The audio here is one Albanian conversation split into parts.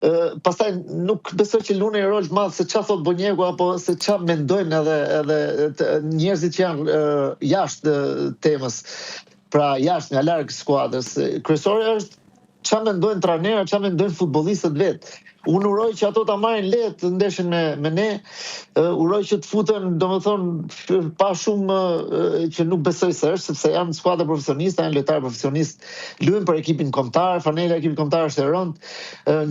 pastaj nuk besoj që lunë një rol të madh se çfarë thot Bonjegu apo se çfarë mendojnë edhe njerëzit që janë jashtë temës, pra jashtë nga larg skuadrës. Kryesore është çfarë mendojnë trajnerët, çfarë mendojnë futbollistët vetë. Unë uroj që ato ta marrin lehtë ndeshjen me ne, uroj që të futen, domethënë, pa shumë që nuk besoj se është, sepse janë skuadra profesioniste, janë lojtarë profesionistë, luajnë për ekipin kombëtar, fanela e ekipit kombëtar është e rëndë,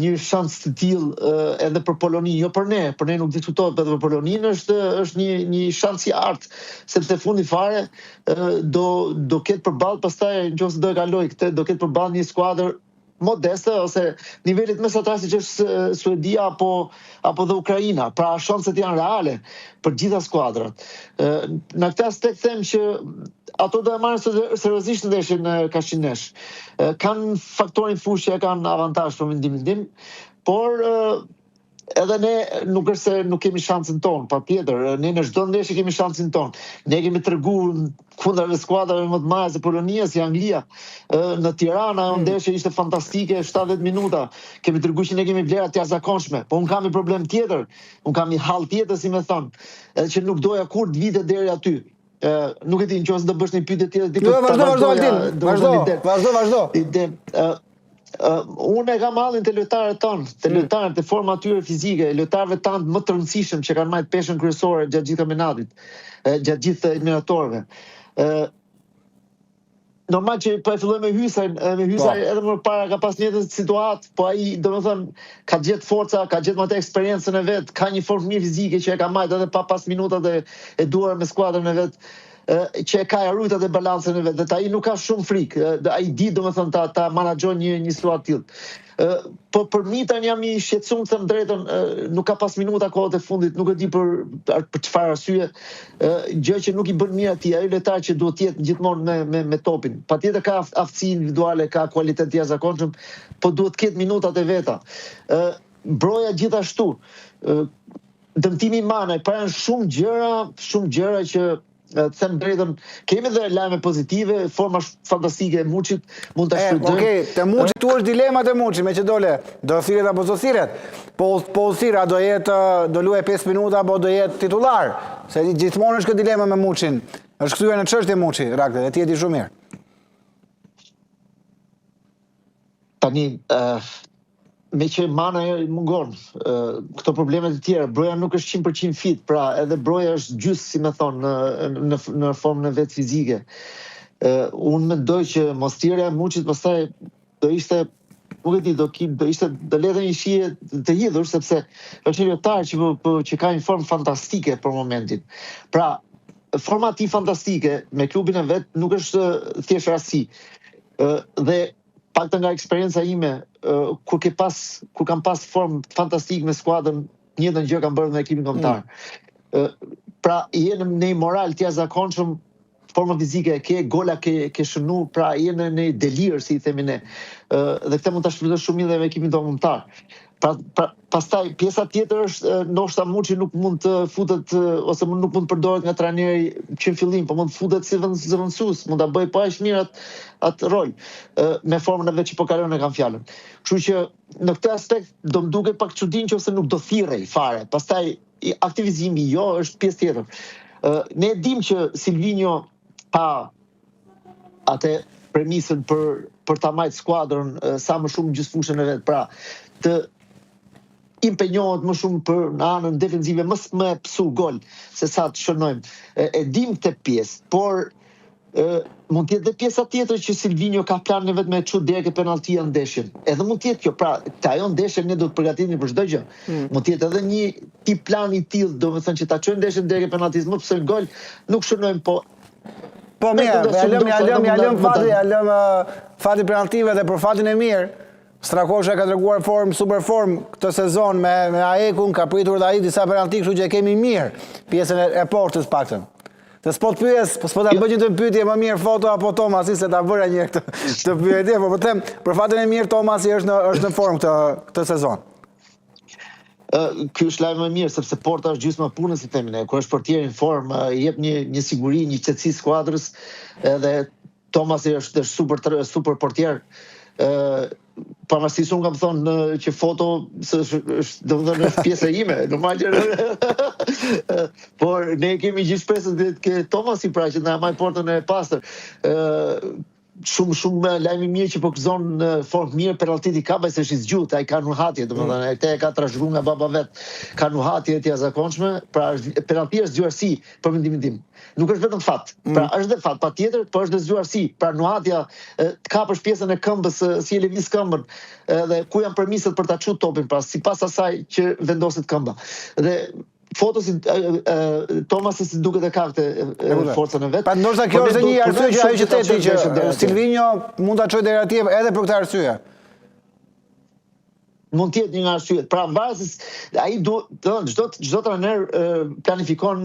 një shans të tillë edhe për Poloninë, jo për ne nuk diskutohet, edhe për Poloninë është një shans i artë, sepse fundi fare do ketë përballë pastaj nëse do e kaloj këtë, do ketë përballë një skuadër modeste ose nivelit mesatar siç është Suedia apo dhe Ukraina, pra shanset janë reale për gjitha skuadrat. Në këtë aspekt them që ato do e marrin seriozisht ndeshjen Kashinesh. Kanë faktorin fushë, kanë avantazh për mendimin tim, por edhe ne nuk është se nuk kemi shansin ton, patjetër, ne në çdo ndeshje kemi shansin ton. Ne kemi treguar kundër skuadrave më të mëdha se Polonia, si Anglia, në Tirana ndeshja ishte fantastike, 70 minuta. Kemi treguar që ne kemi vlera të jashtëzakonshme, po un kam një problem tjetër, un kam një hall tjetër, si më thon, edhe që nuk doja kur të vite deri aty. Nuk e di nëse do bësh një pyetje tjetër ti. Vazhdo. Unë e kam hallin të lojtarët tonë, të lojtarët e formatyre fizike, lojtarëve tanë më të rëndësishëm që kanë marrë peshën kryesore gjatë gjithë kampionatit, gjatë gjithë eliminatorëve. Normal që po e filloj me Hysajn edhe më parë ka pas një situatë, po ai domethënë ka gjetë forca, ka gjetë më të eksperiencën e vet, ka një formë mirë fizike që e ka marrë edhe pa pas minutat e duar me skuadrën e vet, që e ka rujtat e balancën e vetë, dhe ai nuk ka shumë frikë, ai di domethënë ta menaxhon një situatë tillë. Po për mitën jam i shqetësuar, them drejtën, nuk ka pas minuta kohët e fundit, nuk e di për çfarë arsye, gjë që nuk i bën mirë atij, ai lojtar që duhet të jetë gjithmonë me topin. Patjetër ka aftësi individuale, ka kualitet të jashtëzakonshëm, po duhet të ketë minutat e veta. Broja gjithashtu, dëmtimi i Manaj, pra janë shumë gjëra që të them drejtën, kemi dhe lajme pozitive, forma fantastike e Muçit, mund ta shfrytëzojmë. Okej, te Muçi tu është dilema te Muçi, me që dole, do thirret apo do thirret. Po thirra do luajë 5 minuta apo do jetë titullar, se gjithmonë është kjo dilema me Muçin. Është kthyer në çështje Muçi, Rakte, e ti e di shumë mirë. Tani me që Mana mungon, këto problemet e tjera, Broja nuk është 100% fit, pra edhe Broja është gjysmë, si me thonë, në formën e vetë fizike. Unë mendoj që mostirja e Muçit pastaj do ishte, nuk e di, do lete një shije të hidhur, sepse është një lojtar që ka një formë fantastike për momentin. Pra, forma ti fantastike me klubin e vet nuk është thjesht rasti. Dhe pakta nga eksperienca ime, kur kam pas formë fantastik me skuadrën, njëjtën gjë kam bërë me ekipin kombëtar. Pra, je në një moral të jashtëzakonshëm, forma fizike e ke, gola ke shënu, pra je në një delir, si i themi ne. Dhe këtë mund ta shfrytëzosh shumë mirë me ekipin kombëtar. Pastaj pjesa tjetër është ndoshta Muçi nuk mund të futet ose nuk mund të përdoret nga trajneri që në fillim, po mund të futet si zëvendësues, mund ta bëj pa aq mirë atë rol me formën e vet që po kalon e kam fjalën. Kështu që në këtë aspekt do më duket pak çuditshëm nëse nuk do thirrej fare. Pastaj aktivizimi është pjesë tjetër. Ne dim që Silvinho pa atë premisën për ta marrë skuadrën sa më shumë gjithfushën e vet, pra të impenjohet më shumë për në anën defensive, më psu gol se sa të shënojmë. E dim këtë pjesë, por mund të jetë dhe pjesa tjetër që Silvinho ka planin vetë me çu deri ke penalltia në ndeshjen. Edhe mund të jetë kjo, pra të ajo ndeshje ne do të përgatitemi për çdo gjë. Mund të jetë edhe një tip plan i tillë, domethënë që ta çojmë ndeshjen deri ke penalltis, më pse gol, nuk shënojmë, po mirë, ja lëm fati penaltive dhe për fatin e mirë. Strakosha ka treguar super form këtë sezon me AEK-un, ka pritur dhe ai disa penalti, kështu që e kemi mirë pjesën e portës paktën. Të s'po të pyes, s'po ta bëj një pyetje më mirë foto apo Tomasi se ta bëra një këtë pyetje, por po them për fatin e mirë Tomasi është në formë këtë sezon. Ky është lajm më mirë sepse porta është gjysma e punës, si themi ne. Kur është portieri në formë, jep një siguri, një qetësi skuadrës, edhe Tomasi është super portier. pavarësisht unë kam thonë që foto është pjesë e ime, normal që por ne kemi gjithë shpresën ke Tomasi pra që na marr portën e pastër. Shumë lajmi mirë që po gëzon në formë mirë penaltiti Kabaj se është i zgjuar, ai ka nuhatje, domethënë ai ka trashëguar nga baba vet, ka nuhatje të jashtëzakonshme, pra penalti është zgjuarsi për mendimin tim. Nuk është vetëm fat, pra është dhe fat patjetër, por është dhe zgjuarsi, pra nuhatja të kapësh pjesën e këmbës, si e lëviz këmbën, dhe ku janë premisat për ta çuar topin, pra sipas asaj që vendoset këmba. Dhe fotosin Tomasi si duket e ka këtë forcën e vet. Pa ndoshta kjo është një arsye që ajo qyteti që Silvinho mund ta çojë deri atje edhe për këtë arsye. Mund të jetë një nga arsyet. Pra varet se ai çdo trajner planifikon